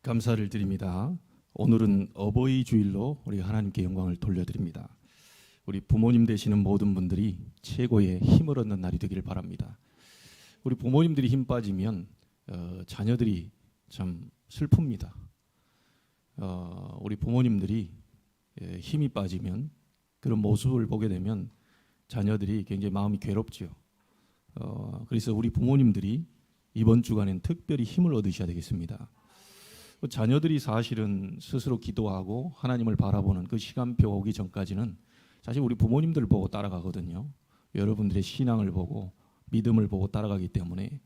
감사를 드립니다. 오늘은 어버이 주일로 우리 하나님께 영광을 돌려드립니다. 우리 부모님 되시는 모든 분들이 최고의 힘을 얻는 날이 되기를 바랍니다. 우리 부모님들이 힘 빠지면 자녀들이 참 슬픕니다. 우리 부모님들이 힘이 빠지면 그런 모습을 보게 되면 자녀들이 굉장히 마음이 괴롭죠. 그래서 우리 부모님들이 이번 주간엔 특별히 힘을 얻으셔야 되겠습니다. 자녀들이 사실은 스스로 기도하고 하나님을 바라보는 그 시간표 오기 전까지는 사실 우리 부모님들을 보고 따라가거든요. 여러분들의 신앙을 보고 믿음을 보고 따라가기 때문에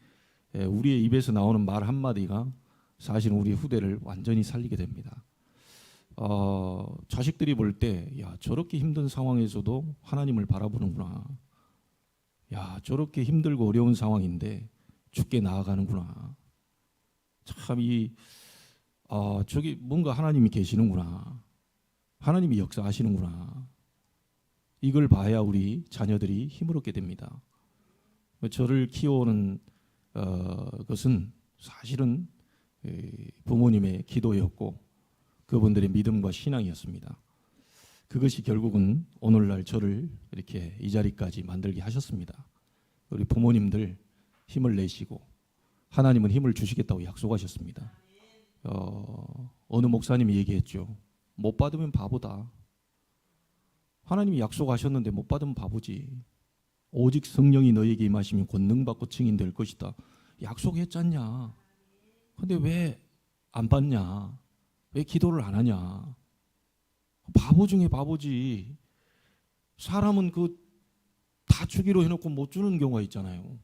우리의 입에서 나오는 말 한마디가 사실은 우리 후대를 완전히 살리게 됩니다. 자식들이 볼 때 야, 저렇게 힘든 상황에서도 하나님을 바라보는구나. 야, 저렇게 힘들고 어려운 상황인데 죽게 나아가는구나. 참 저기 뭔가 하나님이 계시는구나. 하나님이 역사하시는구나. 이걸 봐야 우리 자녀들이 힘을 얻게 됩니다. 저를 키워오는 것은 사실은 부모님의 기도였고 그분들의 믿음과 신앙이었습니다. 그것이 결국은 오늘날 저를 이렇게 이 자리까지 만들게 하셨습니다. 우리 부모님들 힘을 내시고 하나님은 힘을 주시겠다고 약속하셨습니다. 어느 목사님이 얘기했죠. 못 받으면 바보다. 하나님이 약속하셨는데 못 받으면 바보지. 오직 성령이 너에게 임하시면 권능받고 증인 될 것이다. 약속했잖냐. 근데 왜 안 받냐. 왜 기도를 안 하냐. 바보 중에 바보지. 사람은 다 주기로 해놓고 못 주는 경우가 있잖아요.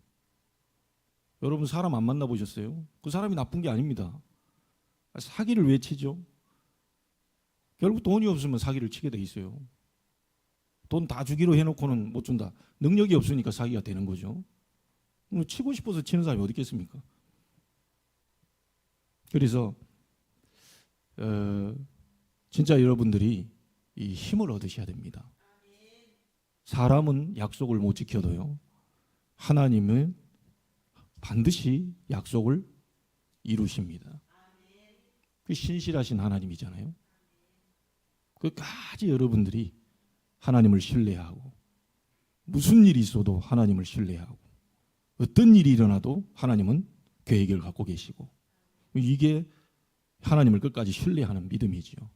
여러분 사람 안 만나보셨어요? 그 사람이 나쁜 게 아닙니다. 사기를 왜 치죠? 결국 돈이 없으면 사기를 치게 돼 있어요. 돈 다 주기로 해놓고는 못 준다. 능력이 없으니까 사기가 되는 거죠. 치고 싶어서 치는 사람이 어디 있겠습니까? 그래서 진짜 여러분들이 이 힘을 얻으셔야 됩니다. 사람은 약속을 못 지켜도요. 하나님은 반드시 약속을 이루십니다. 그 신실하신 하나님이잖아요. 끝까지 여러분들이 하나님을 신뢰하고 무슨 일이 있어도 하나님을 신뢰하고 어떤 일이 일어나도 하나님은 계획을 갖고 계시고 이게 하나님을 끝까지 신뢰하는 믿음이지요.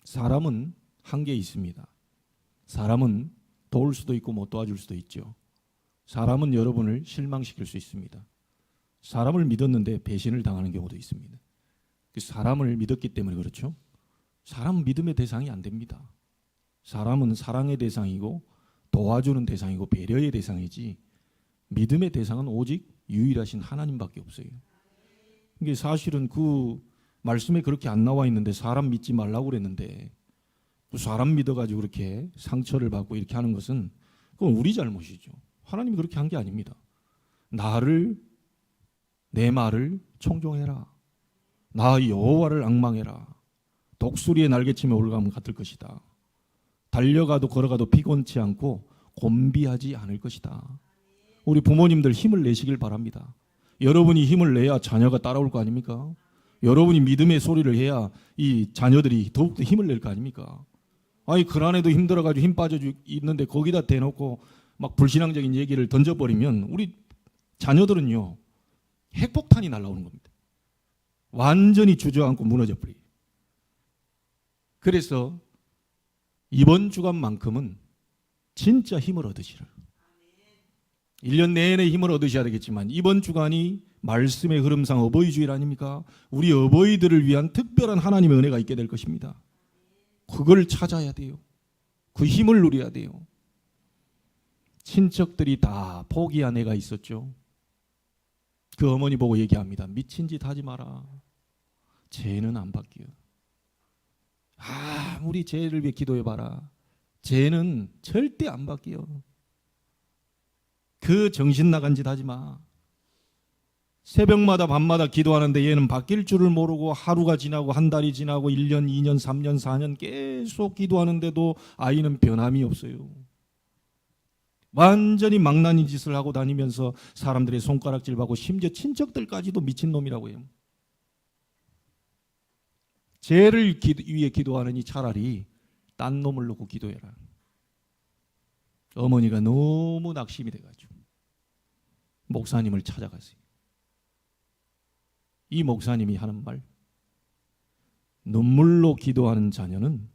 사람은 한계 있습니다. 사람은 도울 수도 있고 못 도와줄 수도 있죠. 사람은 여러분을 실망시킬 수 있습니다. 사람을 믿었는데 배신을 당하는 경우도 있습니다. 사람을 믿었기 때문에 그렇죠. 사람은 믿음의 대상이 안 됩니다. 사람은 사랑의 대상이고 도와주는 대상이고 배려의 대상이지 믿음의 대상은 오직 유일하신 하나님밖에 없어요. 이게 사실은 그 말씀에 그렇게 안 나와 있는데 사람 믿지 말라고 그랬는데 사람 믿어가지고 그렇게 상처를 받고 이렇게 하는 것은 그건 우리 잘못이죠. 하나님이 그렇게 한 게 아닙니다. 내 말을 청종해라. 나 여호와를 앙망해라. 독수리의 날개침에 올라가면 같을 것이다. 달려가도 걸어가도 피곤치 않고 곤비하지 않을 것이다. 우리 부모님들 힘을 내시길 바랍니다. 여러분이 힘을 내야 자녀가 따라올 거 아닙니까? 여러분이 믿음의 소리를 해야 이 자녀들이 더욱더 힘을 낼 거 아닙니까? 아니 그 안에도 힘들어가지고 힘 빠져 있는데 거기다 대놓고 막 불신앙적인 얘기를 던져버리면 우리 자녀들은요 핵폭탄이 날아오는 겁니다. 완전히 주저앉고 무너져 버려요. 그래서 이번 주간만큼은 진짜 힘을 얻으시라. 1년 내내 힘을 얻으셔야 되겠지만 이번 주간이 말씀의 흐름상 어버이 주일 아닙니까? 우리 어버이들을 위한 특별한 하나님의 은혜가 있게 될 것입니다. 그걸 찾아야 돼요. 그 힘을 누려야 돼요. 친척들이 다 포기한 애가 있었죠. 그 어머니 보고 얘기합니다. 미친 짓 하지 마라. 쟤는 안 바뀌어. 우리 쟤를 위해 기도해봐라. 쟤는 절대 안 바뀌어. 그 정신 나간 짓 하지 마. 새벽마다 밤마다 기도하는데 얘는 바뀔 줄을 모르고 하루가 지나고 한 달이 지나고 1년, 2년, 3년, 4년 계속 기도하는데도 아이는 변함이 없어요. 완전히 망나니 짓을 하고 다니면서 사람들의 손가락질 받고 심지어 친척들까지도 미친놈이라고 해요. 죄를 위해 기도하느니 차라리 딴 놈을 놓고 기도해라. 어머니가 너무 낙심이 돼가지고 목사님을 찾아갔어요. 이 목사님이 하는 말, 눈물로 기도하는 자녀는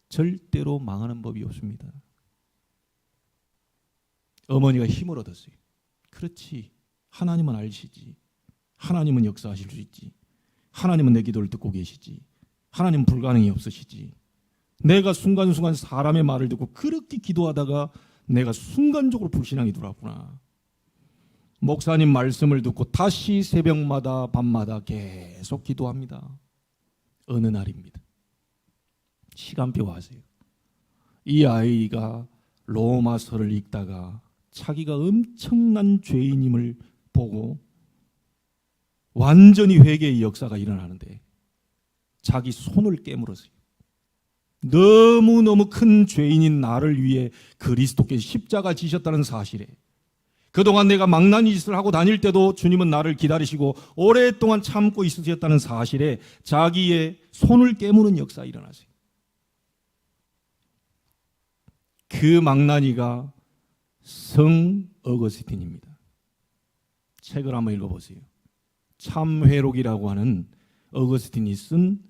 절대로 망하는 법이 없습니다. 어머니가 힘을 얻었어요. 그렇지, 하나님은 알시지. 하나님은 역사하실 수 있지. 하나님은 내 기도를 듣고 계시지. 하나님은 불가능이 없으시지. 내가 순간순간 사람의 말을 듣고 그렇게 기도하다가 내가 순간적으로 불신앙이 들어왔구나. 목사님 말씀을 듣고 다시 새벽마다 밤마다 계속 기도합니다. 어느 날입니다. 시간표 아세요? 이 아이가 로마서를 읽다가 자기가 엄청난 죄인임을 보고 완전히 회개의 역사가 일어나는데 자기 손을 깨물었어요. 너무너무 큰 죄인인 나를 위해 그리스도께서 십자가 지셨다는 사실에, 그동안 내가 망나니 짓을 하고 다닐 때도 주님은 나를 기다리시고 오랫동안 참고 있으셨다는 사실에 자기의 손을 깨무는 역사가 일어나세요. 그 망나니가 성 어거스틴입니다. 책을 한번 읽어보세요. 참회록이라고 하는 어거스틴이 쓴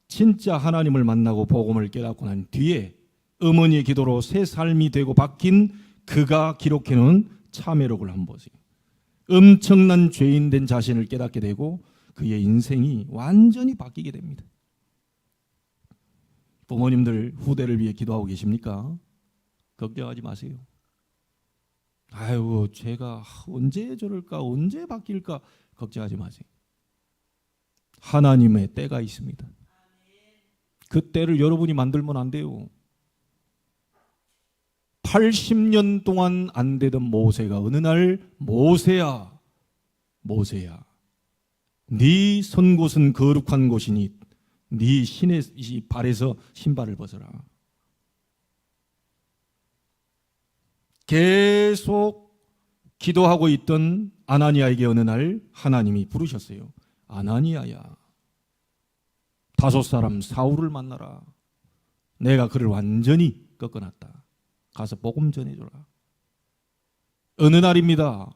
진짜 하나님을 만나고 복음을 깨닫고 난 뒤에 어머니의 기도로 새 삶이 되고 바뀐 그가 기록해놓은 참회록을 한번 보세요. 엄청난 죄인 된 자신을 깨닫게 되고 그의 인생이 완전히 바뀌게 됩니다. 부모님들 후대를 위해 기도하고 계십니까? 걱정하지 마세요. 아유, 제가 언제 저럴까, 언제 바뀔까 걱정하지 마세요. 하나님의 때가 있습니다. 그 때를 여러분이 만들면 안 돼요. 80년 동안 안 되던 모세가 어느 날 모세야, 모세야, 네 선 곳은 거룩한 곳이니 네 신의 발에서 신발을 벗어라. 계속 기도하고 있던 아나니아에게 어느 날 하나님이 부르셨어요. 아나니아야, 다섯 사람 사울을 만나라. 내가 그를 완전히 꺾어놨다. 가서 복음 전해줘라. 어느 날입니다.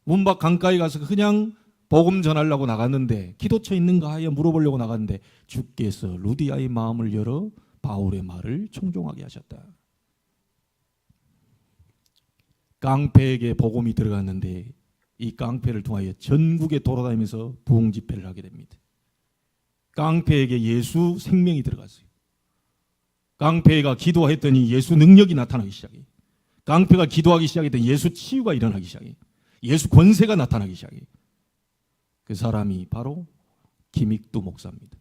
문 밖 강가에 가서 그냥 복음 전하려고 나갔는데, 기도처 있는가 하여 물어보려고 나갔는데 주께서 루디아의 마음을 열어 바울의 말을 청종하게 하셨다. 깡패에게 복음이 들어갔는데 이 깡패를 통하여 전국에 돌아다니면서 부흥 집회를 하게 됩니다. 깡패에게 예수 생명이 들어갔어요. 깡패가 기도했더니 예수 능력이 나타나기 시작해요. 깡패가 기도하기 시작했더니 예수 치유가 일어나기 시작해요. 예수 권세가 나타나기 시작해요. 그 사람이 바로 김익두 목사입니다.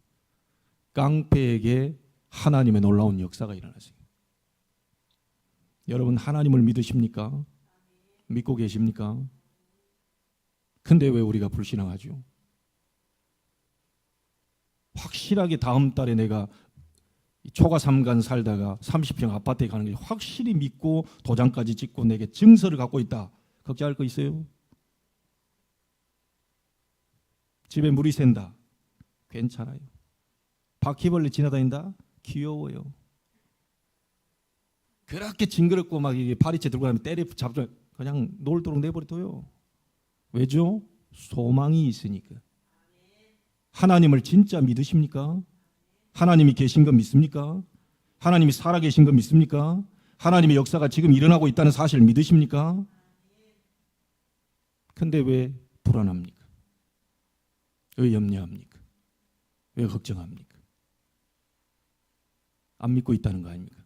깡패에게 하나님의 놀라운 역사가 일어났어요. 여러분, 하나님을 믿으십니까? 믿고 계십니까? 근데 왜 우리가 불신앙하죠? 확실하게 다음 달에 내가 초가 3간 살다가 30평 아파트에 가는 게 확실히 믿고 도장까지 찍고 내게 증서를 갖고 있다. 걱정할 거 있어요? 집에 물이 샌다. 괜찮아요. 바퀴벌레 지나다닌다. 귀여워요. 그렇게 징그럽고 막 이게 파리채 들고 가면 때려 잡죠. 그냥 놀도록 내버려둬요. 왜죠? 소망이 있으니까. 하나님을 진짜 믿으십니까? 하나님이 계신 거 믿습니까? 하나님이 살아계신 거 믿습니까? 하나님의 역사가 지금 일어나고 있다는 사실을 믿으십니까? 근데 왜 불안합니까? 왜 염려합니까? 왜 걱정합니까? 안 믿고 있다는 거 아닙니까?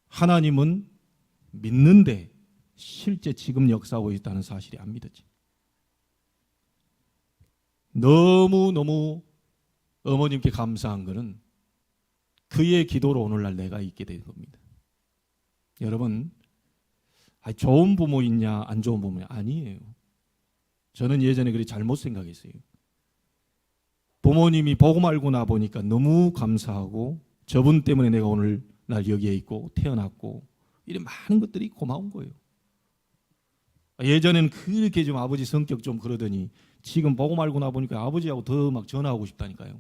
하나님은 믿는데 실제 지금 역사하고 있다는 사실이 안 믿어지. 너무너무 어머님께 감사한 것은 그의 기도로 오늘날 내가 있게 된 겁니다. 여러분, 좋은 부모 있냐 안 좋은 부모냐? 아니에요. 저는 예전에 그렇게 잘못 생각했어요. 부모님이 복음 알고 나 보니까 너무 감사하고 저분 때문에 내가 오늘날 여기에 있고 태어났고 이런 많은 것들이 고마운 거예요. 예전에는 그렇게 좀 아버지 성격 좀 그러더니 지금 복음 알고 나 보니까 아버지하고 더 막 전화하고 싶다니까요.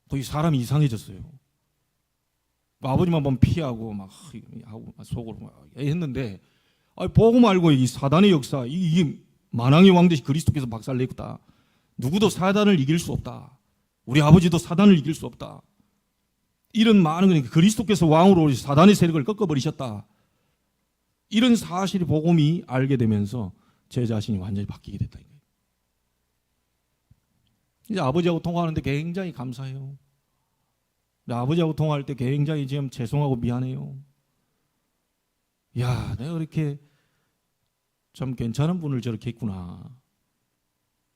거의 사람이 이상해졌어요. 아버지만 보면 피하고 막 하고 속으로 막 했는데, 보고 말고 이 사단의 역사, 이게 만왕의 왕 되신 그리스도께서 박살냈다. 누구도 사단을 이길 수 없다. 우리 아버지도 사단을 이길 수 없다. 이런 많은 그리스도께서 왕으로 사단의 세력을 꺾어버리셨다. 이런 사실이 복음이 알게 되면서 제 자신이 완전히 바뀌게 됐다. 이제 아버지하고 통화하는데 굉장히 감사해요. 아버지하고 통화할 때 굉장히 지금 죄송하고 미안해요. 야, 내가 그렇게 참 괜찮은 분을 저렇게 했구나.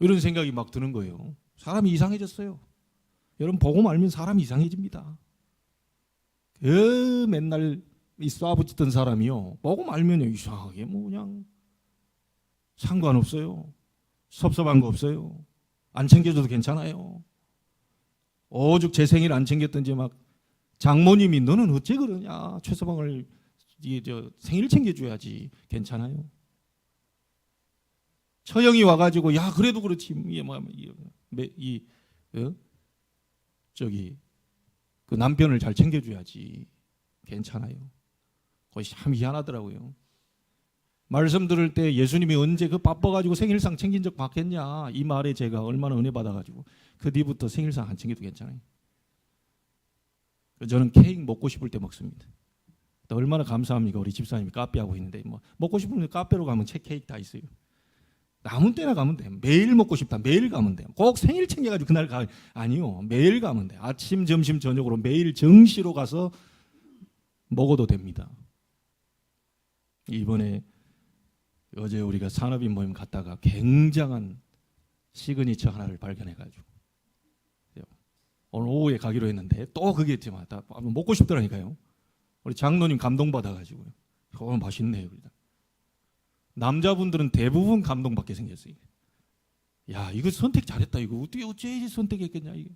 이런 생각이 막 드는 거예요. 사람이 이상해졌어요. 여러분, 복음 알면 사람이 이상해집니다. 맨날 이 쏴붙이던 사람이요, 복음 알면요 이상하게 뭐 그냥 상관없어요. 섭섭한 거 없어요. 안 챙겨줘도 괜찮아요. 오죽 제 생일 안 챙겼던지 막 장모님이 너는 어째 그러냐, 최서방을 생일 챙겨줘야지 괜찮아요. 처형이 와가지고 야 그래도 그렇지 그 남편을 잘 챙겨줘야지 괜찮아요. 그것이 참 희한하더라고요. 말씀 들을 때 예수님이 언제 그 바빠가지고 생일상 챙긴 적 봤겠냐, 이 말에 제가 얼마나 은혜 받아가지고 그 뒤부터 생일상 안 챙겨도 괜찮아요. 저는 케이크 먹고 싶을 때 먹습니다. 얼마나 감사합니까? 우리 집사님이 카페 하고 있는데 뭐 먹고 싶으면 카페로 가면 케이크 다 있어요. 아무 때나 가면 돼. 매일 먹고 싶다. 매일 가면 돼. 꼭 생일 챙겨가지고 그날 가. 아니요. 매일 가면 돼. 아침, 점심, 저녁으로 매일 정시로 가서 먹어도 됩니다. 이번에 어제 우리가 산업인 모임 갔다가 굉장한 시그니처 하나를 발견해가지고 오늘 오후에 가기로 했는데 또 그게 있지만 다 먹고 싶더라니까요. 우리 장로님 감동받아가지고요. 맛있네요. 남자분들은 대부분 감동받게 생겼어요. 야, 이거 선택 잘했다. 이거 어째 선택했겠냐. 이게.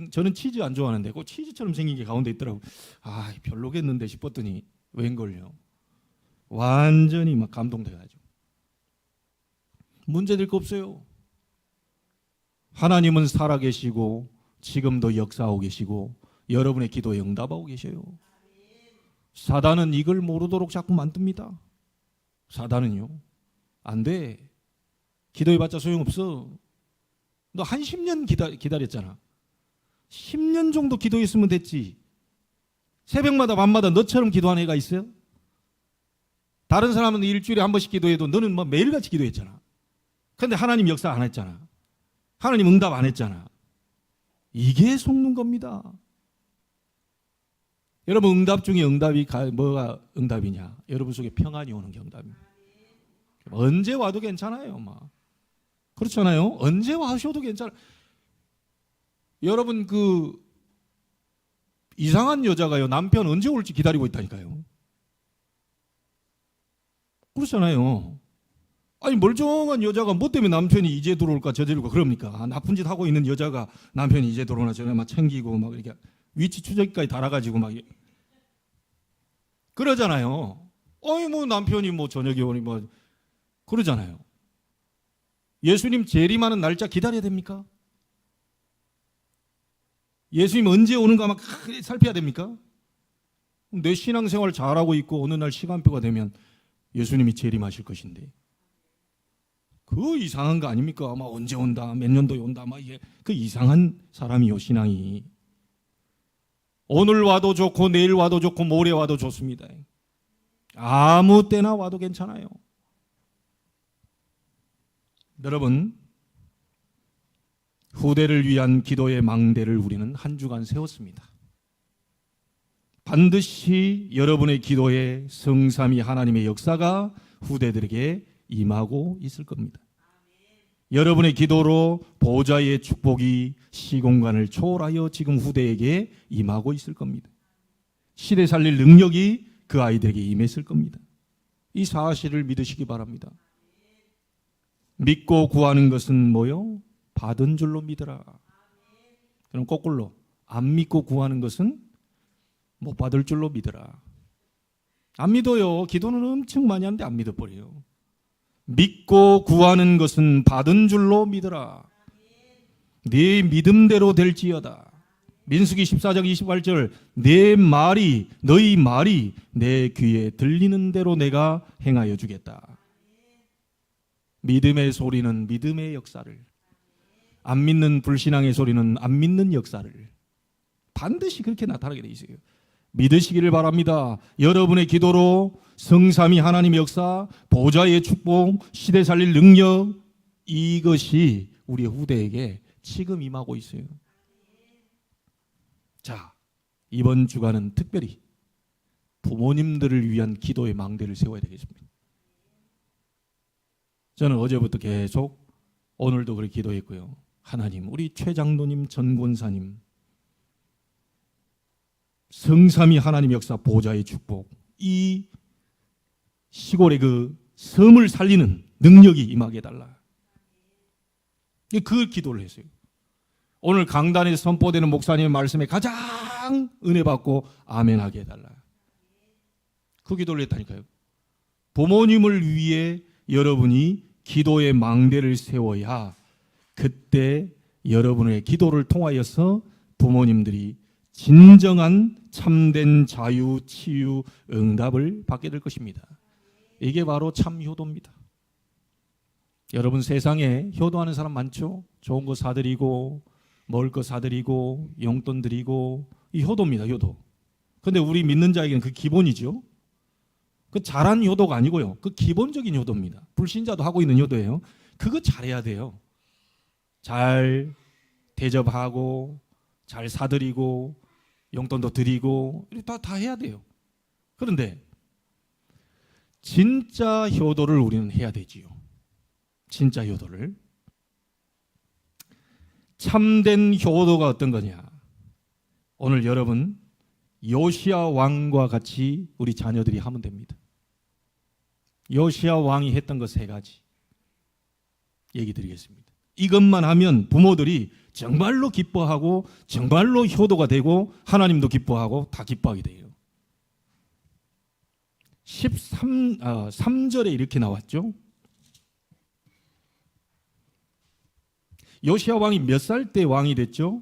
저는 치즈 안 좋아하는데 그 치즈처럼 생긴 게 가운데 있더라고. 별로겠는데 싶었더니 웬걸요. 완전히 막 감동돼가지고. 문제될 거 없어요. 하나님은 살아계시고 지금도 역사하고 계시고 여러분의 기도에 응답하고 계셔요. 사단은 이걸 모르도록 자꾸 만듭니다. 사단은요, 안 돼. 기도해봤자 소용없어. 너 한 10년 기다렸잖아. 10년 정도 기도했으면 됐지. 새벽마다 밤마다 너처럼 기도하는 애가 있어요? 다른 사람은 일주일에 한 번씩 기도해도 너는 뭐 매일같이 기도했잖아. 그런데 하나님 역사 안 했잖아. 하나님 응답 안 했잖아. 이게 속는 겁니다. 여러분, 응답 중에 응답이 뭐가 응답이냐? 여러분 속에 평안이 오는 게 응답입니다. 언제 와도 괜찮아요. 그렇잖아요. 언제 와셔도 괜찮아요. 여러분, 이상한 여자가요, 남편 언제 올지 기다리고 있다니까요. 그렇잖아요. 멀쩡한 여자가 뭐 때문에 남편이 이제 들어올까 저제 들어올까 그럽니까? 나쁜 짓 하고 있는 여자가 남편이 이제 들어오나 저래 막 챙기고 막 이렇게 위치 추적기까지 달아가지고 막 그러잖아요. 뭐 남편이 뭐 저녁에 오니 뭐 그러잖아요. 예수님 재림하는 날짜 기다려야 됩니까? 예수님 언제 오는가 막 살펴야 됩니까? 내 신앙생활 잘하고 있고 어느 날 시간표가 되면 예수님이 재림하실 것인데 그 이상한 거 아닙니까? 막 언제 온다, 몇 년도에 온다, 막 이게 그 이상한 사람이요, 신앙이. 오늘 와도 좋고 내일 와도 좋고 모레 와도 좋습니다. 아무 때나 와도 괜찮아요. 여러분, 후대를 위한 기도의 망대를 우리는 한 주간 세웠습니다. 반드시 여러분의 기도에 성삼위 하나님의 역사가 후대들에게 임하고 있을 겁니다. 여러분의 기도로 보좌의 축복이 시공간을 초월하여 지금 후대에게 임하고 있을 겁니다. 시대 살릴 능력이 그 아이들에게 임했을 겁니다. 이 사실을 믿으시기 바랍니다. 믿고 구하는 것은 뭐요? 받은 줄로 믿으라. 그럼 거꾸로 안 믿고 구하는 것은 못 받을 줄로 믿으라. 안 믿어요. 기도는 엄청 많이 하는데 안 믿어버려요. 믿고 구하는 것은 받은 줄로 믿으라. 네 믿음대로 될지어다. 민수기 14장 28절 너희 말이 내 귀에 들리는 대로 내가 행하여 주겠다. 믿음의 소리는 믿음의 역사를, 안 믿는 불신앙의 소리는 안 믿는 역사를 반드시 그렇게 나타나게 돼 있어요. 믿으시기를 바랍니다. 여러분의 기도로 성삼위 하나님의 역사, 보좌의 축복, 시대 살릴 능력, 이것이 우리 후대에게 지금 임하고 있어요. 자, 이번 주간은 특별히 부모님들을 위한 기도의 망대를 세워야 되겠습니다. 저는 어제부터 계속 오늘도 그렇게 기도했고요. 하나님, 우리 최장로님, 전권사님, 성삼위 하나님 역사, 보좌의 축복, 이 시골의 그 섬을 살리는 능력이 임하게 해달라. 그 기도를 했어요. 오늘 강단에 선포되는 목사님의 말씀에 가장 은혜 받고 아멘하게 해달라. 그 기도를 했다니까요. 부모님을 위해 여러분이 기도의 망대를 세워야 그때 여러분의 기도를 통하여서 부모님들이 진정한 참된 자유, 치유, 응답을 받게 될 것입니다. 이게 바로 참 효도입니다. 여러분, 세상에 효도하는 사람 많죠? 좋은 거 사드리고 먹을 거 사드리고 용돈 드리고, 이 효도입니다. 효도. 근데 우리 믿는 자에게는 그 기본이죠. 그 잘한 효도가 아니고요, 그 기본적인 효도입니다. 불신자도 하고 있는 효도예요. 그거 잘해야 돼요. 잘 대접하고 잘 사드리고 용돈도 드리고 다 해야 돼요. 그런데 진짜 효도를 우리는 해야 되지요. 진짜 효도를. 참된 효도가 어떤 거냐? 오늘 여러분 요시야 왕과 같이 우리 자녀들이 하면 됩니다. 요시야 왕이 했던 거 3가지 얘기 드리겠습니다. 이것만 하면 부모들이 정말로 기뻐하고 정말로 효도가 되고 하나님도 기뻐하고 다 기뻐하게 돼요. 3절에 이렇게 나왔죠. 요시야 왕이 몇 살 때 왕이 됐죠?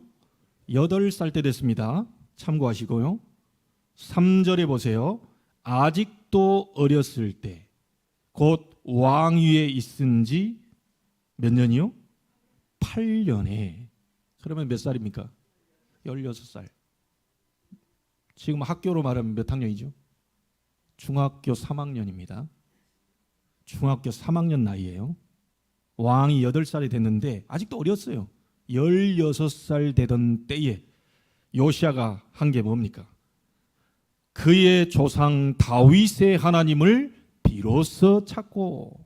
8살 때 됐습니다. 참고하시고요. 3절에 보세요. 아직도 어렸을 때, 곧 왕위에 있은 지 몇 년이요? 8년에. 그러면 몇 살입니까? 16살. 지금 학교로 말하면 몇 학년이죠? 중학교 3학년입니다. 중학교 3학년 나이예요. 왕이 8살이 됐는데 아직도 어렸어요. 16살 되던 때에 요시야가 한 게 뭡니까? 그의 조상 다윗의 하나님을 비로소 찾고,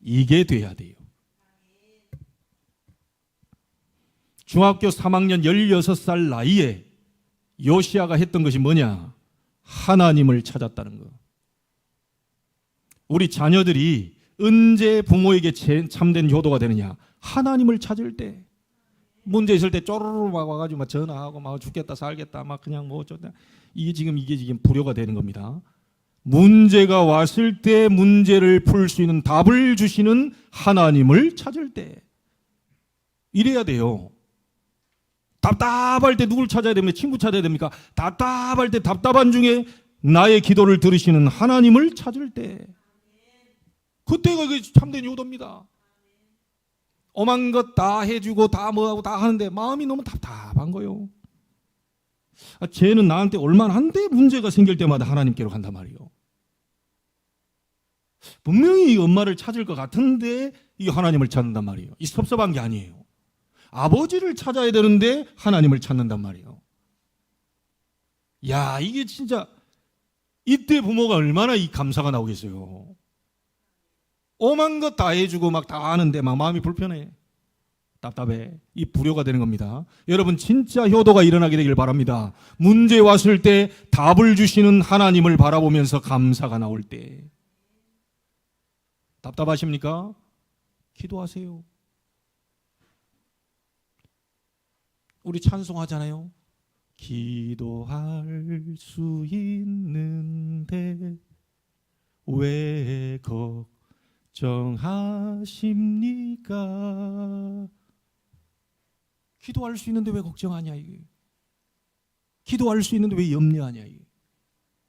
이게 돼야 돼요. 중학교 3학년 16살 나이에 요시야가 했던 것이 뭐냐? 하나님을 찾았다는 거. 우리 자녀들이 언제 부모에게 참된 효도가 되느냐? 하나님을 찾을 때. 문제 있을 때 쪼르르 막 와가지고 막 전화하고 막 죽겠다 살겠다 막 그냥 뭐 어쩌다, 이게 지금 불효가 되는 겁니다. 문제가 왔을 때 문제를 풀 수 있는 답을 주시는 하나님을 찾을 때 이래야 돼요. 답답할 때 누굴 찾아야 됩니까? 친구 찾아야 됩니까? 답답할 때 답답한 중에 나의 기도를 들으시는 하나님을 찾을 때, 그때가 참된 효도입니다. 엄한 것 다 해주고 다 뭐하고 다 하는데 마음이 너무 답답한 거예요. 쟤는 나한테 올만한데 문제가 생길 때마다 하나님께로 간단 말이에요. 분명히 이 엄마를 찾을 것 같은데 이 하나님을 찾는단 말이에요. 이 섭섭한 게 아니에요. 아버지를 찾아야 되는데 하나님을 찾는단 말이에요. 야, 이게 진짜 이때 부모가 얼마나 이 감사가 나오겠어요. 오만 것 다 해주고 막 다 하는데 막 마음이 불편해. 답답해. 이 불효가 되는 겁니다. 여러분, 진짜 효도가 일어나게 되길 바랍니다. 문제 왔을 때 답을 주시는 하나님을 바라보면서 감사가 나올 때. 답답하십니까? 기도하세요. 우리 찬송하잖아요. 기도할 수 있는데 왜 걱정하십니까? 기도할 수 있는데 왜 걱정하냐 이게. 기도할 수 있는데 왜 염려하냐 이게.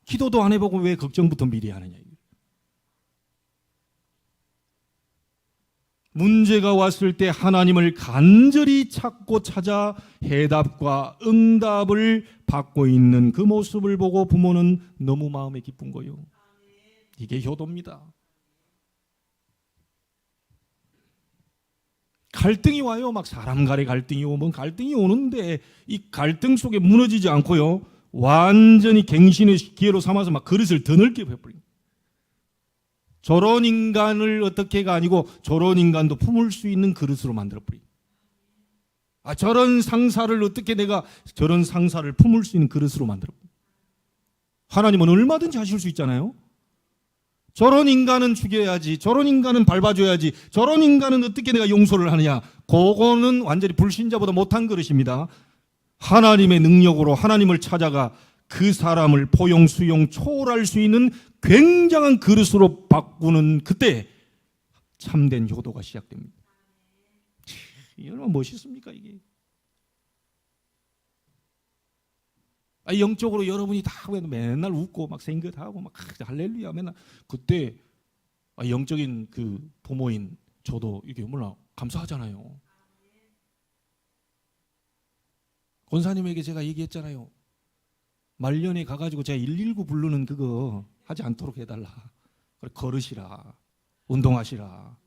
기도도 안 해보고 왜 걱정부터 미리 하느냐 이게. 문제가 왔을 때 하나님을 간절히 찾고 찾아 해답과 응답을 받고 있는 그 모습을 보고 부모는 너무 마음에 기쁜 거예요. 이게 효도입니다. 갈등이 와요. 막 사람 간의 갈등이 오면 갈등이 오는데 이 갈등 속에 무너지지 않고요. 완전히 갱신의 기회로 삼아서 막 그릇을 더 넓게 해버립니다. 저런 인간을 어떻게가 아니고 저런 인간도 품을 수 있는 그릇으로 만들어버립니다. 저런 상사를 어떻게 내가 저런 상사를 품을 수 있는 그릇으로 만들어버립니다. 하나님은 얼마든지 하실 수 있잖아요. 저런 인간은 죽여야지, 저런 인간은 밟아줘야지, 저런 인간은 어떻게 내가 용서를 하느냐. 그거는 완전히 불신자보다 못한 그릇입니다. 하나님의 능력으로 하나님을 찾아가 그 사람을 포용, 수용, 초월할 수 있는 굉장한 그릇으로 바꾸는 그때 참된 효도가 시작됩니다. 이게 얼마나 멋있습니까 이게. 영적으로 여러분이 다 맨날 웃고 막 생긋하고 막 할렐루야 맨날 그때 영적인 그 부모인 저도 이게 얼마나 감사하잖아요. 권사님에게 제가 얘기했잖아요. 말년에 가가지고 제가 119 부르는 그거 하지 않도록 해달라. 걸으시라. 운동하시라.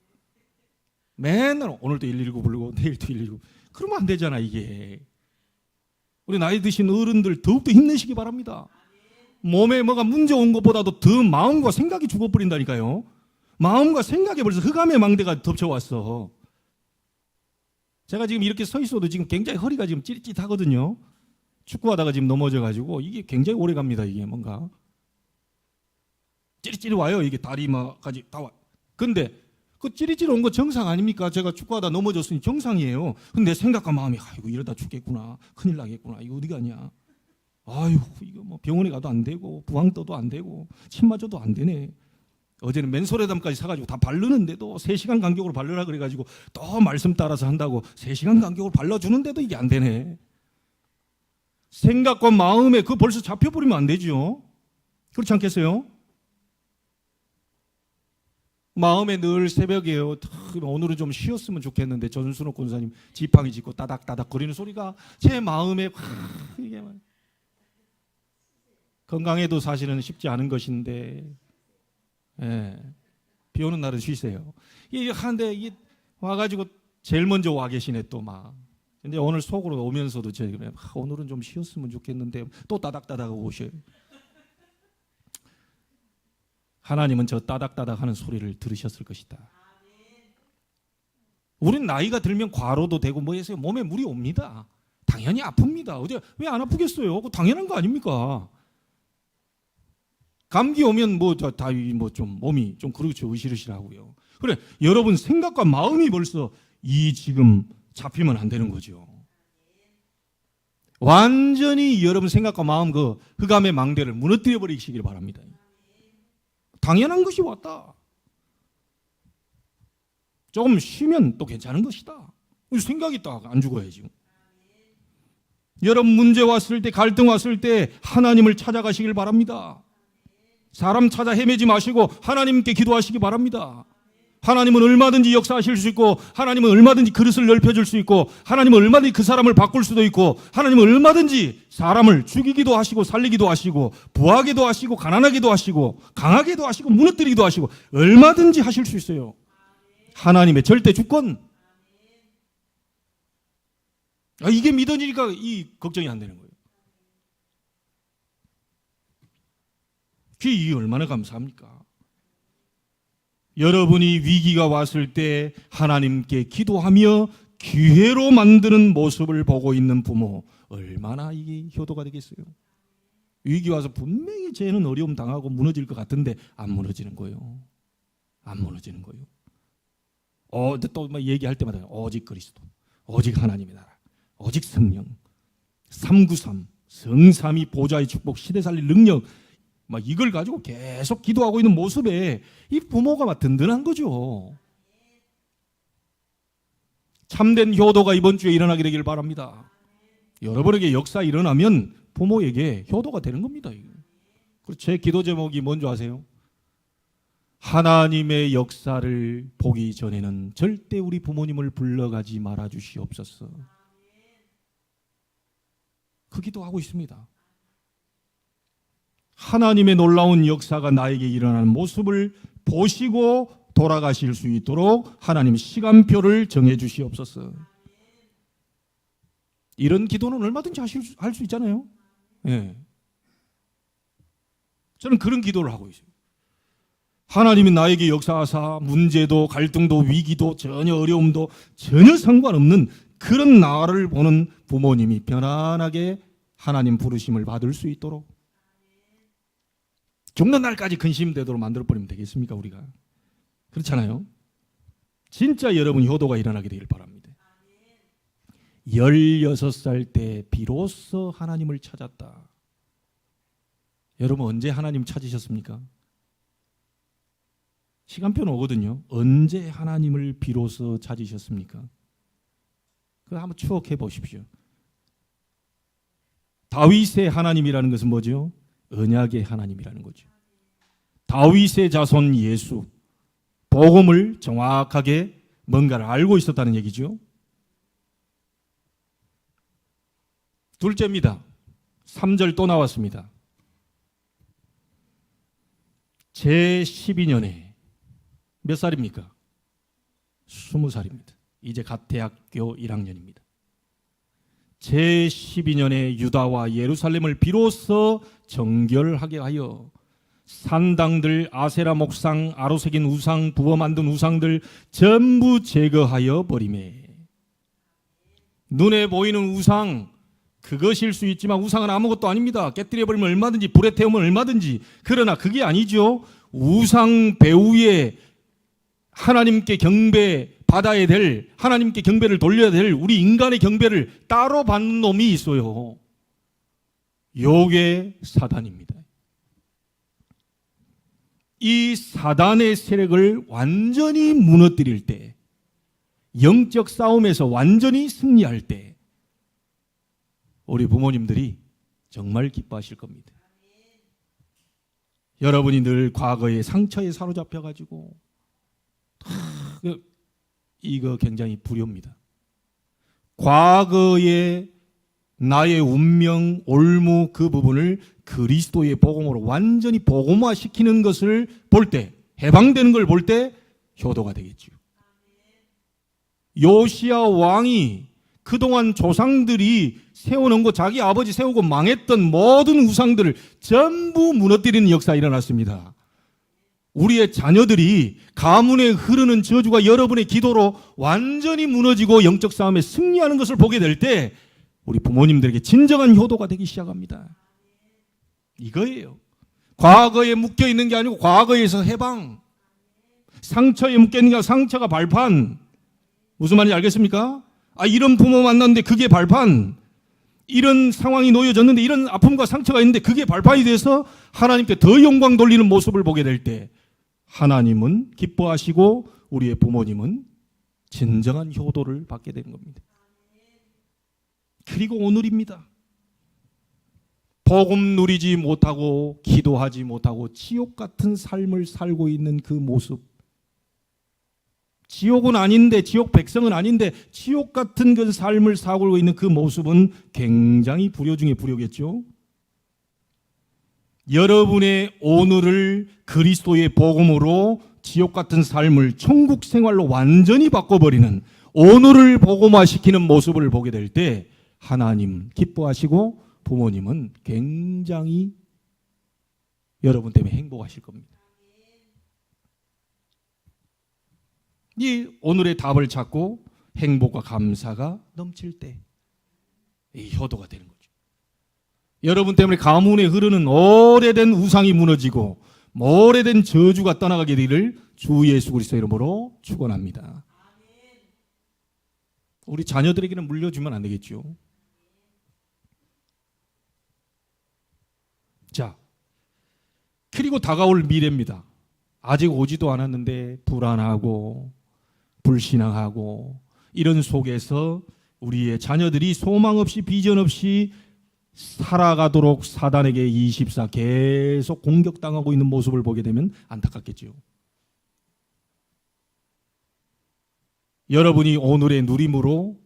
맨날 오늘도 119 부르고 내일도 119. 그러면 안 되잖아 이게. 우리 나이 드신 어른들 더욱더 힘내시기 바랍니다. 몸에 뭐가 문제 온 것보다도 더 마음과 생각이 죽어버린다니까요. 마음과 생각에 벌써 흑암의 망대가 덮쳐왔어. 제가 지금 이렇게 서 있어도 지금 굉장히 허리가 지금 찌릿찌릿하거든요. 축구하다가 지금 넘어져가지고 이게 굉장히 오래 갑니다. 이게 뭔가 찌릿찌릿 와요. 이게 다리마까지 다 와. 근데 그 찌릿찌릿 온 거 정상 아닙니까? 제가 축구하다 넘어졌으니 정상이에요. 근데 내 생각과 마음이 아이고 이러다 죽겠구나. 큰일 나겠구나. 이거 어디 가냐. 아유 이거 뭐 병원에 가도 안 되고 부항 떠도 안 되고 침 맞아도 안 되네. 어제는 맨솔에담까지 사가지고 다 바르는데도 3시간 간격으로 바르라 그래가지고 또 말씀 따라서 한다고 3시간 간격으로 발라주는데도 이게 안 되네. 생각과 마음에 그거 벌써 잡혀버리면 안 되죠. 그렇지 않겠어요? 마음에 늘 새벽에요. 오늘은 좀 쉬었으면 좋겠는데 전순옥 권사님 지팡이 짚고 따닥따닥 거리는 소리가 제 마음에 이게 건강에도 사실은 쉽지 않은 것인데 비 오는 날은 쉬세요. 이게 하는데 이게 와가지고 제일 먼저 와 계시네 또 막. 근데 오늘 속으로 오면서도 제가 오늘은 좀 쉬었으면 좋겠는데 또 따닥따닥 오셔요. 하나님은 저 따닥따닥 하는 소리를 들으셨을 것이다. 우린 나이가 들면 과로도 되고 뭐 해서 몸에 물이 옵니다. 당연히 아픕니다. 어제 왜 안 아프겠어요? 그거 당연한 거 아닙니까? 감기 오면 좀 몸이 좀 그렇죠. 으실으실하고요. 그래 여러분 생각과 마음이 벌써 이 지금 잡히면 안 되는 거죠. 완전히 여러분 생각과 마음 그 흑암의 망대를 무너뜨려 버리시길 바랍니다. 당연한 것이 왔다. 조금 쉬면 또 괜찮은 것이다. 생각이 딱 안 죽어야지. 여러분 문제 왔을 때 갈등 왔을 때 하나님을 찾아가시길 바랍니다. 사람 찾아 헤매지 마시고 하나님께 기도하시기 바랍니다. 하나님은 얼마든지 역사하실 수 있고 하나님은 얼마든지 그릇을 넓혀줄 수 있고 하나님은 얼마든지 그 사람을 바꿀 수도 있고 하나님은 얼마든지 사람을 죽이기도 하시고 살리기도 하시고 부하게도 하시고 가난하게도 하시고 강하게도 하시고 무너뜨리기도 하시고 얼마든지 하실 수 있어요. 하나님의 절대 주권. 이게 믿어지니까 이 걱정이 안 되는 거예요. 이게 얼마나 감사합니까? 여러분이 위기가 왔을 때 하나님께 기도하며 기회로 만드는 모습을 보고 있는 부모 얼마나 이게 효도가 되겠어요? 위기 와서 분명히 쟤는 어려움 당하고 무너질 것 같은데 안 무너지는 거예요. 안 무너지는 거예요. 또 얘기할 때마다 오직 그리스도, 오직 하나님의 나라, 오직 성령, 393 성삼위 보좌의 축복, 시대 살릴 능력 이걸 가지고 계속 기도하고 있는 모습에 이 부모가 든든한 거죠. 참된 효도가 이번 주에 일어나게 되길 바랍니다. 여러분에게 역사 일어나면 부모에게 효도가 되는 겁니다. 그리고 제 기도 제목이 뭔지 아세요? 하나님의 역사를 보기 전에는 절대 우리 부모님을 불러가지 말아 주시옵소서. 그 기도하고 있습니다. 하나님의 놀라운 역사가 나에게 일어나는 모습을 보시고 돌아가실 수 있도록 하나님 시간표를 정해 주시옵소서. 이런 기도는 얼마든지 할 수 있잖아요. 예. 저는 그런 기도를 하고 있어요. 하나님이 나에게 역사하사 문제도 갈등도 위기도 전혀 어려움도 전혀 상관없는 그런 나를 보는 부모님이 편안하게 하나님 부르심을 받을 수 있도록 죽는 날까지 근심되도록 만들어버리면 되겠습니까 우리가? 그렇잖아요. 진짜 여러분 효도가 일어나게 되길 바랍니다. 16살 때 비로소 하나님을 찾았다. 여러분 언제 하나님 찾으셨습니까? 시간표는 오거든요. 언제 하나님을 비로소 찾으셨습니까? 그거 한번 추억해 보십시오. 다윗의 하나님이라는 것은 뭐죠? 언약의 하나님이라는 거죠. 다윗의 자손 예수, 복음을 정확하게 뭔가를 알고 있었다는 얘기죠. 둘째입니다. 3절 또 나왔습니다. 제12년에 몇 살입니까? 20살입니다. 이제 갓 대학교 1학년입니다. 제12년에 유다와 예루살렘을 비로소 정결하게 하여 산당들, 아세라 목상, 아로새긴 우상, 부어 만든 우상들 전부 제거하여 버리매. 눈에 보이는 우상 그것일 수 있지만 우상은 아무것도 아닙니다. 깨뜨려 버리면 얼마든지, 불에 태우면 얼마든지. 그러나 그게 아니죠. 우상 배후에 하나님께 경배 받아야 될, 하나님께 경배를 돌려야 될 우리 인간의 경배를 따로 받는 놈이 있어요. 요게 사단입니다. 이 사단의 세력을 완전히 무너뜨릴 때, 영적 싸움에서 완전히 승리할 때 우리 부모님들이 정말 기뻐하실 겁니다. 여러분이 늘 과거의 상처에 사로잡혀가지고 이거 굉장히 불효입니다. 과거의 나의 운명, 올무 그 부분을 그리스도의 복음으로 완전히 복음화시키는 것을 볼 때, 해방되는 걸 볼 때 효도가 되겠죠. 요시야 왕이 그동안 조상들이 세워놓은 거, 자기 아버지 세우고 망했던 모든 우상들을 전부 무너뜨리는 역사가 일어났습니다. 우리의 자녀들이 가문에 흐르는 저주가 여러분의 기도로 완전히 무너지고 영적 싸움에 승리하는 것을 보게 될 때 우리 부모님들에게 진정한 효도가 되기 시작합니다. 이거예요. 과거에 묶여있는 게 아니고 과거에서 해방. 상처에 묶여있는 게 아니라 상처가 발판. 무슨 말인지 알겠습니까? 이런 부모 만났는데 그게 발판. 이런 상황이 놓여졌는데 이런 아픔과 상처가 있는데 그게 발판이 돼서 하나님께 더 영광 돌리는 모습을 보게 될 때 하나님은 기뻐하시고 우리의 부모님은 진정한 효도를 받게 되는 겁니다. 그리고 오늘입니다. 복음 누리지 못하고 기도하지 못하고 지옥 같은 삶을 살고 있는 그 모습. 지옥은 아닌데, 지옥 백성은 아닌데 지옥 같은 그 삶을 살고 있는 그 모습은 굉장히 불효 중에 불효겠죠. 여러분의 오늘을 그리스도의 복음으로 지옥 같은 삶을 천국 생활로 완전히 바꿔버리는, 오늘을 복음화시키는 모습을 보게 될 때 하나님 기뻐하시고 부모님은 굉장히 여러분 때문에 행복하실 겁니다. 이 오늘의 답을 찾고 행복과 감사가 넘칠 때 이 효도가 되는 거죠. 여러분 때문에 가문에 흐르는 오래된 우상이 무너지고 오래된 저주가 떠나가게 되기를 주 예수 그리스도 이름으로 축원합니다. 우리 자녀들에게는 물려주면 안 되겠죠. 자, 그리고 다가올 미래입니다. 아직 오지도 않았는데 불안하고 불신앙하고 이런 속에서 우리의 자녀들이 소망 없이 비전 없이 살아가도록 사단에게 24 계속 공격당하고 있는 모습을 보게 되면 안타깝겠죠. 여러분이 오늘의 누림으로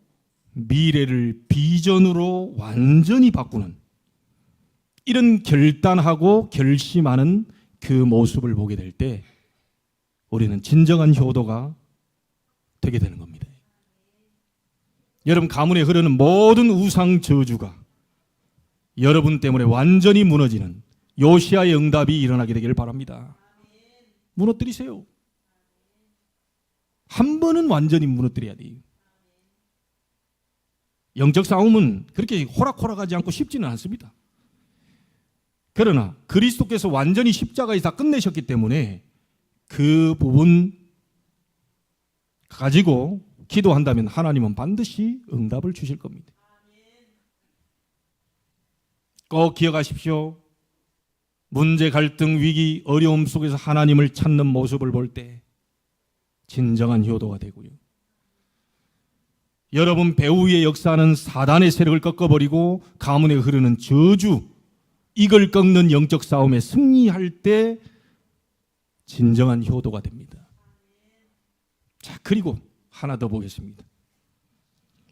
미래를 비전으로 완전히 바꾸는 이런 결단하고 결심하는 그 모습을 보게 될 때 우리는 진정한 효도가 되게 되는 겁니다. 여러분, 가문에 흐르는 모든 우상 저주가 여러분 때문에 완전히 무너지는 요시아의 응답이 일어나게 되기를 바랍니다. 무너뜨리세요. 한 번은 완전히 무너뜨려야 돼요. 영적 싸움은 그렇게 호락호락하지 않고 쉽지는 않습니다. 그러나 그리스도께서 완전히 십자가에서 다 끝내셨기 때문에 그 부분 가지고 기도한다면 하나님은 반드시 응답을 주실 겁니다. 꼭 기억하십시오. 문제, 갈등, 위기, 어려움 속에서 하나님을 찾는 모습을 볼 때 진정한 효도가 되고요. 여러분 배후에 역사하는 사단의 세력을 꺾어버리고 가문에 흐르는 저주, 이걸 꺾는 영적 싸움에 승리할 때 진정한 효도가 됩니다. 자, 그리고 하나 더 보겠습니다.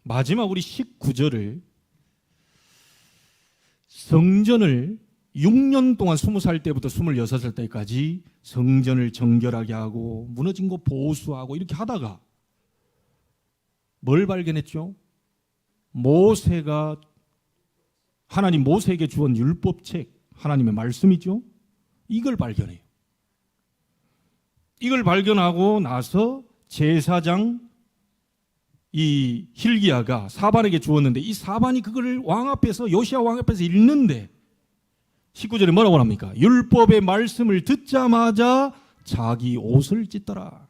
마지막 우리 19절을 성전을 6년 동안 20살 때부터 26살 때까지 성전을 정결하게 하고 무너진 거 보수하고 이렇게 하다가 뭘 발견했죠? 모세가 하나님 모세에게 주은 율법책, 하나님의 말씀이죠. 이걸 발견해요. 이걸 발견하고 나서 제사장 이 hil기야가 사반에게 주었는데 이 사반이 그걸 왕 앞에서 요시야 왕 앞에서 읽는데 19절에 뭐라고 합니까? 율법의 말씀을 듣자마자 자기 옷을 찢더라.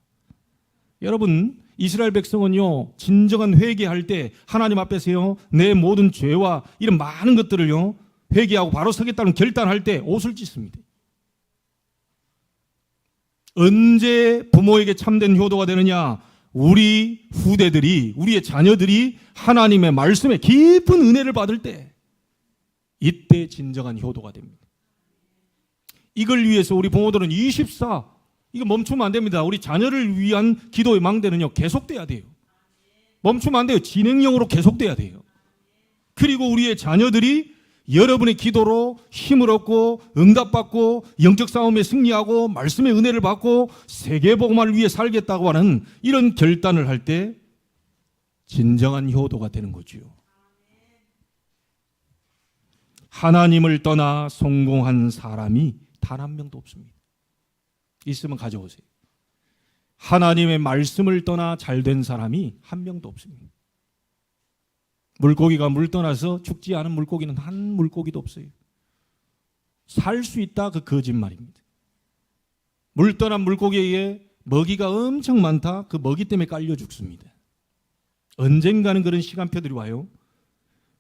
여러분, 이스라엘 백성은요 진정한 회개할 때 하나님 앞에서요 내 모든 죄와 이런 많은 것들을요 회개하고 바로 서겠다는 결단할 때 옷을 찢습니다. 언제 부모에게 참된 효도가 되느냐? 우리 후대들이, 우리의 자녀들이 하나님의 말씀에 깊은 은혜를 받을 때, 이때 진정한 효도가 됩니다. 이걸 위해서 우리 부모들은 24, 이거 멈추면 안 됩니다. 우리 자녀를 위한 기도의 망대는요 계속돼야 돼요. 멈추면 안 돼요. 진행형으로 계속돼야 돼요. 그리고 우리의 자녀들이 여러분의 기도로 힘을 얻고 응답받고 영적 싸움에 승리하고 말씀의 은혜를 받고 세계복음화를 위해 살겠다고 하는 이런 결단을 할 때 진정한 효도가 되는 거지요. 하나님을 떠나 성공한 사람이 단 한 명도 없습니다. 있으면 가져오세요. 하나님의 말씀을 떠나 잘된 사람이 한 명도 없습니다. 물고기가 물 떠나서 죽지 않은 물고기는 한 물고기도 없어요. 살 수 있다, 그 거짓말입니다. 물 떠난 물고기에 먹이가 엄청 많다, 그 먹이 때문에 깔려 죽습니다. 언젠가는 그런 시간표들이 와요.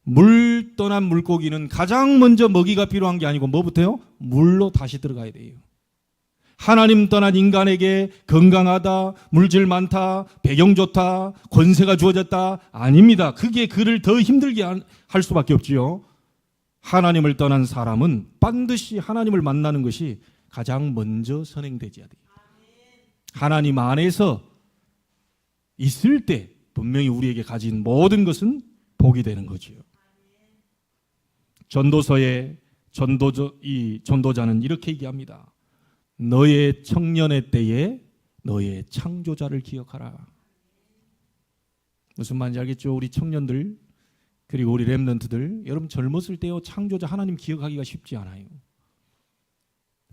물 떠난 물고기는 가장 먼저 먹이가 필요한 게 아니고 뭐부터요? 물로 다시 들어가야 돼요. 하나님 떠난 인간에게 건강하다, 물질 많다, 배경 좋다, 권세가 주어졌다, 아닙니다. 그게 그를 더 힘들게 할 수밖에 없지요. 하나님을 떠난 사람은 반드시 하나님을 만나는 것이 가장 먼저 선행되어야 돼요. 하나님 안에서 있을 때 분명히 우리에게 가진 모든 것은 복이 되는 거지요. 전도서의 전도자는 이렇게 얘기합니다. 너의 청년의 때에 너의 창조자를 기억하라. 무슨 말인지 알겠죠? 우리 청년들 그리고 우리 렘넌트들, 여러분 젊었을 때요 창조자 하나님 기억하기가 쉽지 않아요.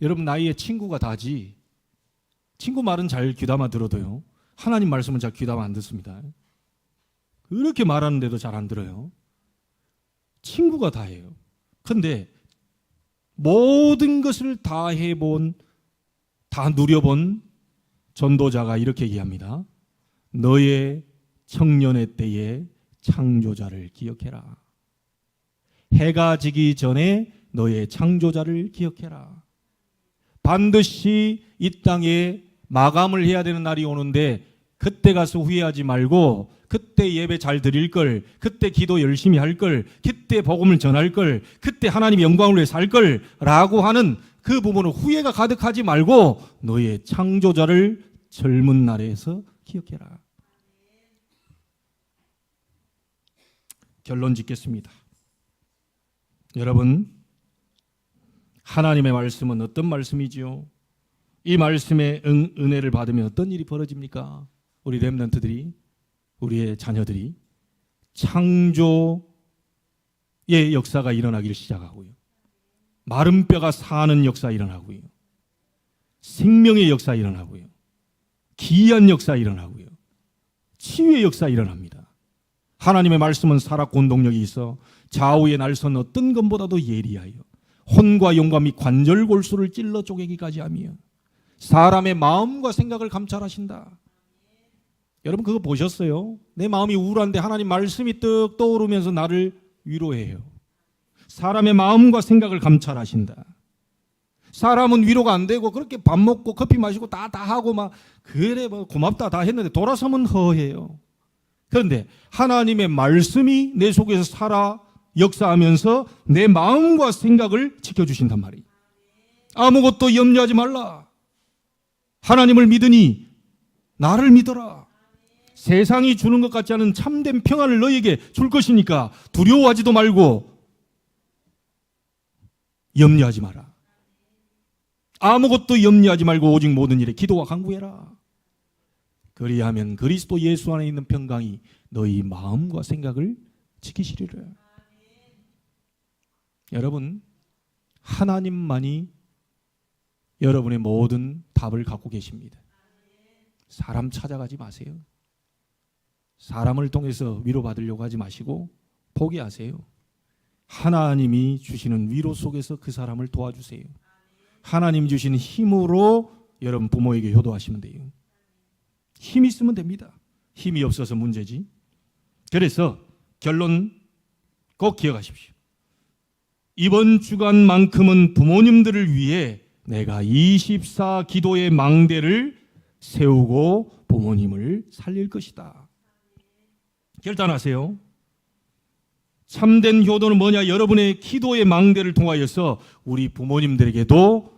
여러분 나이에 친구가 다지 친구 말은 잘 귀담아 들어도요 하나님 말씀은 잘 귀담아 안 듣습니다. 그렇게 말하는데도 잘 안 들어요. 친구가 다예요. 그런데 모든 것을 다 해본, 다 누려본 전도자가 이렇게 얘기합니다. 너의 청년의 때에 창조자를 기억해라. 해가 지기 전에 너의 창조자를 기억해라. 반드시 이 땅에 마감을 해야 되는 날이 오는데 그때 그때 가서 후회하지 말고 그때 예배 잘 드릴 걸, 그때 기도 열심히 할 걸, 그때 복음을 전할 걸, 그때 하나님의 영광을 위해 살 걸 라고 하는 그 부분은 후회가 가득하지 말고 너의 창조자를 젊은 날에서 기억해라. 결론 짓겠습니다. 여러분, 하나님의 말씀은 어떤 말씀이지요? 이 말씀의 은혜를 받으면 어떤 일이 벌어집니까? 우리 렘넌트들이, 우리의 자녀들이 창조의 역사가 일어나기를 시작하고요. 마른 뼈가 사는 역사 일어나고요. 생명의 역사 일어나고요. 기이한 역사 일어나고요. 치유의 역사 일어납니다. 하나님의 말씀은 살았고 운동력이 있어 좌우의 날선 어떤 것보다도 예리하여 혼과 영과 및 관절 골수를 찔러 쪼개기까지 하며 사람의 마음과 생각을 감찰하신다. 여러분 그거 보셨어요? 내 마음이 우울한데 하나님 말씀이 떡 떠오르면서 나를 위로해요. 사람의 마음과 생각을 감찰하신다. 사람은 위로가 안 되고 그렇게 밥 먹고 커피 마시고 다 하고 막 그래 뭐 고맙다 다 했는데 돌아서면 허해요. 그런데 하나님의 말씀이 내 속에서 살아 역사하면서 내 마음과 생각을 지켜주신단 말이에요. 아무것도 염려하지 말라. 하나님을 믿으니 나를 믿어라. 세상이 주는 것 같지 않은 참된 평안을 너에게 줄 것이니까 두려워하지도 말고 염려하지 마라. 아무것도 염려하지 말고 오직 모든 일에 기도와 간구해라. 그리하면 그리스도 예수 안에 있는 평강이 너희 마음과 생각을 지키시리라. 여러분, 하나님만이 여러분의 모든 답을 갖고 계십니다. 사람 찾아가지 마세요. 사람을 통해서 위로받으려고 하지 마시고 포기하세요. 하나님이 주시는 위로 속에서 그 사람을 도와주세요. 하나님 주시는 힘으로 여러분 부모에게 효도하시면 돼요. 힘이 있으면 됩니다. 힘이 없어서 문제지. 그래서 결론 꼭 기억하십시오. 이번 주간만큼은 부모님들을 위해 내가 24 기도의 망대를 세우고 부모님을 살릴 것이다. 결단하세요. 참된 효도는 뭐냐? 여러분의 기도의 망대를 통하여서 우리 부모님들에게도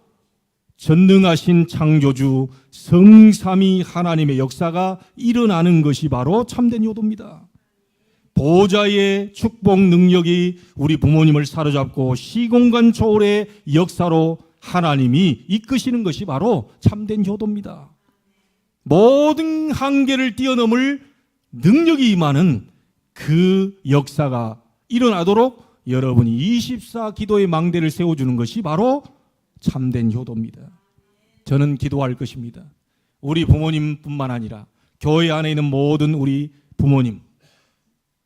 전능하신 창조주 성삼위 하나님의 역사가 일어나는 것이 바로 참된 효도입니다. 보좌의 축복 능력이 우리 부모님을 사로잡고 시공간 초월의 역사로 하나님이 이끄시는 것이 바로 참된 효도입니다. 모든 한계를 뛰어넘을 능력이 임하는 그 역사가 일어나도록 여러분이 24 기도의 망대를 세워주는 것이 바로 참된 효도입니다. 저는 기도할 것입니다. 우리 부모님뿐만 아니라 교회 안에 있는 모든 우리 부모님,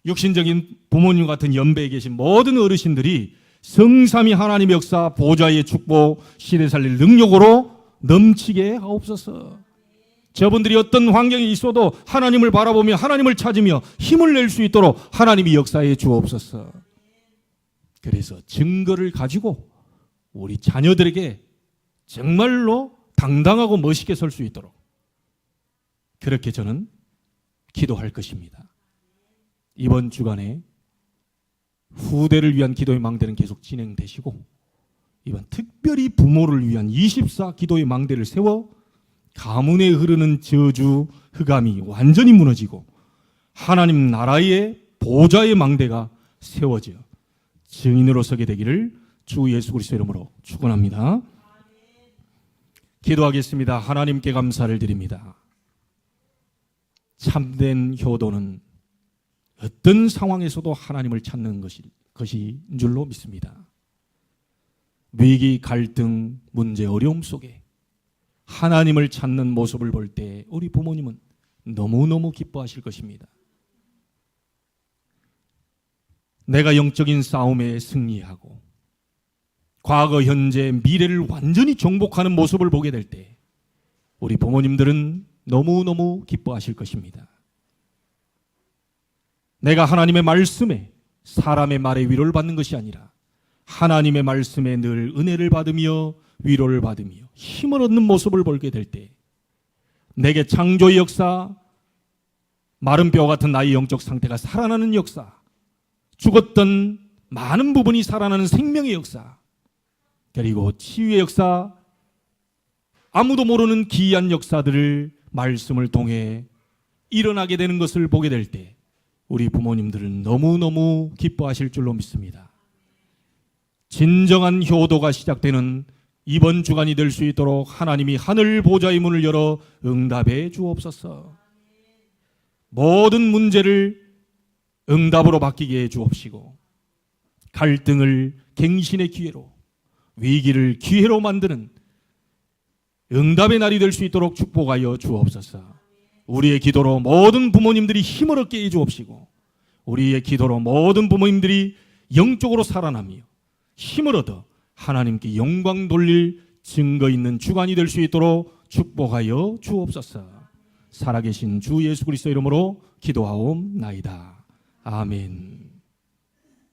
육신적인 부모님 같은 연배에 계신 모든 어르신들이 성삼위 하나님의 역사, 보좌의 축복, 시대 살릴 능력으로 넘치게 하옵소서. 저분들이 어떤 환경에 있어도 하나님을 바라보며 하나님을 찾으며 힘을 낼 수 있도록 하나님이 역사해 주옵소서. 그래서 증거를 가지고 우리 자녀들에게 정말로 당당하고 멋있게 설 수 있도록 그렇게 저는 기도할 것입니다. 이번 주간에 후대를 위한 기도의 망대는 계속 진행되시고 이번 특별히 부모를 위한 24 기도의 망대를 세워 가문에 흐르는 저주, 흑암이 완전히 무너지고 하나님 나라의 보좌의 망대가 세워져 증인으로 서게 되기를 주 예수 그리스도 이름으로 축원합니다. 기도하겠습니다. 하나님께 감사를 드립니다. 참된 효도는 어떤 상황에서도 하나님을 찾는 것인 줄로 믿습니다. 위기, 갈등, 문제, 어려움 속에 하나님을 찾는 모습을 볼 때 우리 부모님은 너무너무 기뻐하실 것입니다. 내가 영적인 싸움에 승리하고 과거, 현재, 미래를 완전히 정복하는 모습을 보게 될 때 우리 부모님들은 너무너무 기뻐하실 것입니다. 내가 하나님의 말씀에 사람의 말에 위로를 받는 것이 아니라 하나님의 말씀에 늘 은혜를 받으며 위로를 받으며 힘을 얻는 모습을 보게 될 때 내게 창조의 역사, 마른 뼈 같은 나의 영적 상태가 살아나는 역사, 죽었던 많은 부분이 살아나는 생명의 역사, 그리고 치유의 역사, 아무도 모르는 기이한 역사들을 말씀을 통해 일어나게 되는 것을 보게 될 때 우리 부모님들은 너무너무 기뻐하실 줄로 믿습니다. 진정한 효도가 시작되는 이번 주간이 될 수 있도록 하나님이 하늘 보좌의 문을 열어 응답해 주옵소서. 모든 문제를 응답으로 바뀌게 해 주옵시고, 갈등을 갱신의 기회로, 위기를 기회로 만드는 응답의 날이 될 수 있도록 축복하여 주옵소서. 우리의 기도로 모든 부모님들이 힘을 얻게 해 주옵시고, 우리의 기도로 모든 부모님들이 영적으로 살아나며 힘을 얻어 하나님께 영광 돌릴 증거 있는 주간이 될 수 있도록 축복하여 주옵소서. 살아계신 주 예수 그리스도 이름으로 기도하옵나이다. 아멘.